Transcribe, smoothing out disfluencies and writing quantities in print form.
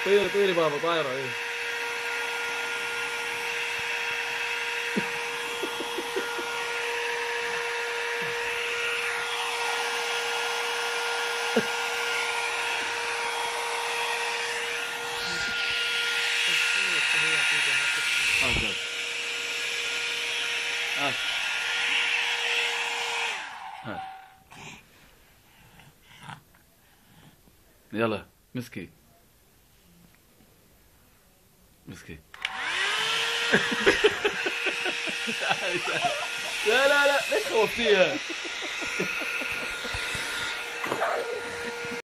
طيري طيري بابا، طايرة ايه. هات هات. يلا مسكي مسكي. لا لا لا، ليش خوفتيها؟